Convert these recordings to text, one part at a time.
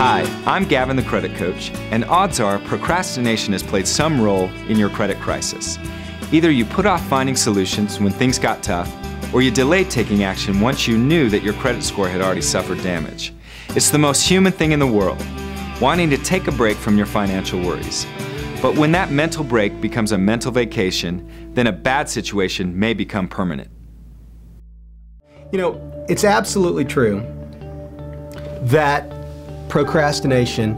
Hi, I'm Gavin the Credit Coach, and odds are procrastination has played some role in your credit crisis. Either you put off finding solutions when things got tough, or you delayed taking action once you knew that your credit score had already suffered damage. It's the most human thing in the world, wanting to take a break from your financial worries. But when that mental break becomes a mental vacation, then a bad situation may become permanent. You know, it's absolutely true that procrastination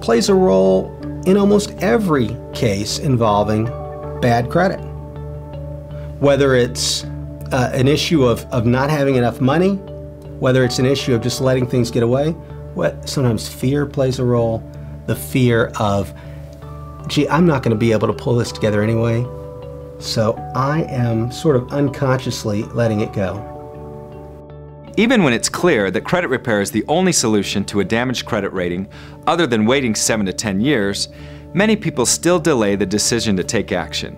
plays a role in almost every case involving bad credit. Whether it's an issue of not having enough money, whether it's an issue of just letting things get away, sometimes fear plays a role. The fear of, gee, I'm not going to be able to pull this together anyway, so I am sort of unconsciously letting it go. Even when it's clear that credit repair is the only solution to a damaged credit rating, other than waiting 7 to 10 years, many people still delay the decision to take action.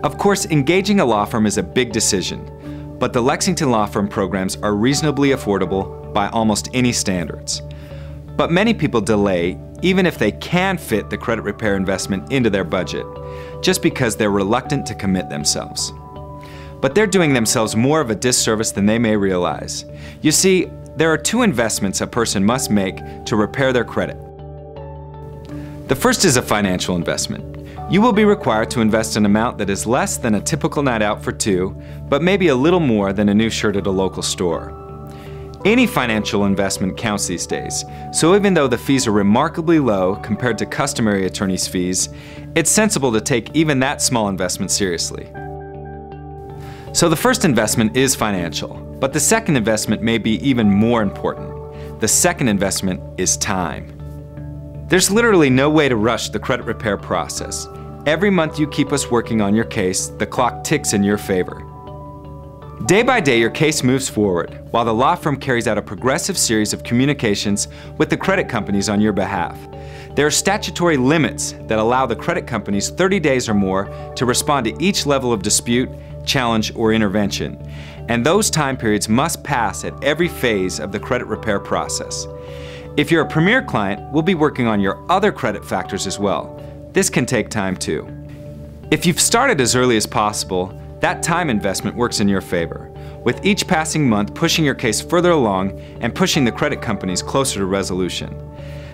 Of course, engaging a law firm is a big decision, but the Lexington Law Firm programs are reasonably affordable by almost any standards. But many people delay even if they can fit the credit repair investment into their budget, just because they're reluctant to commit themselves. But they're doing themselves more of a disservice than they may realize. You see, there are two investments a person must make to repair their credit. The first is a financial investment. You will be required to invest an amount that is less than a typical night out for two, but maybe a little more than a new shirt at a local store. Any financial investment counts these days, so even though the fees are remarkably low compared to customary attorney's fees, it's sensible to take even that small investment seriously. So the first investment is financial, but the second investment may be even more important. The second investment is time. There's literally no way to rush the credit repair process. Every month you keep us working on your case, the clock ticks in your favor. Day by day, your case moves forward, while the law firm carries out a progressive series of communications with the credit companies on your behalf. There are statutory limits that allow the credit companies 30 days or more to respond to each level of dispute, challenge, or intervention, and those time periods must pass at every phase of the credit repair process. If you're a Premier client, we'll be working on your other credit factors as well. This can take time too. If you've started as early as possible, that time investment works in your favor, with each passing month pushing your case further along and pushing the credit companies closer to resolution.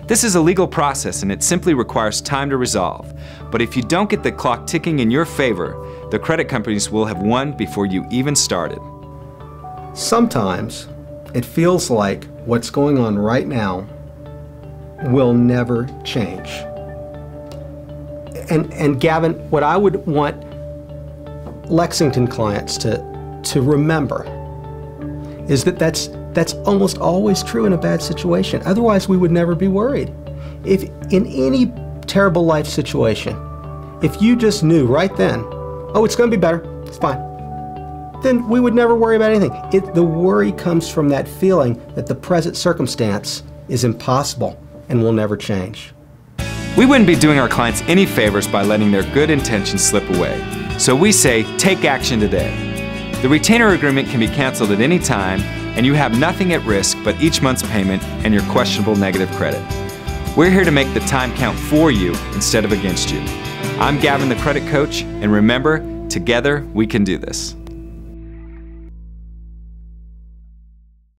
This is a legal process and it simply requires time to resolve, but if you don't get the clock ticking in your favor, the credit companies will have won before you even started. Sometimes it feels like what's going on right now will never change. And Gavin, what I would want Lexington clients to remember is that that's almost always true in a bad situation. Otherwise, we would never be worried. If in any terrible life situation, if you just knew right then, oh, it's going to be better, it's fine, then we would never worry about anything. The worry comes from that feeling that the present circumstance is impossible and will never change. We wouldn't be doing our clients any favors by letting their good intentions slip away. So we say, take action today. The retainer agreement can be canceled at any time, and you have nothing at risk but each month's payment and your questionable negative credit. We're here to make the time count for you instead of against you. I'm Gavin the Credit Coach, and remember, together we can do this.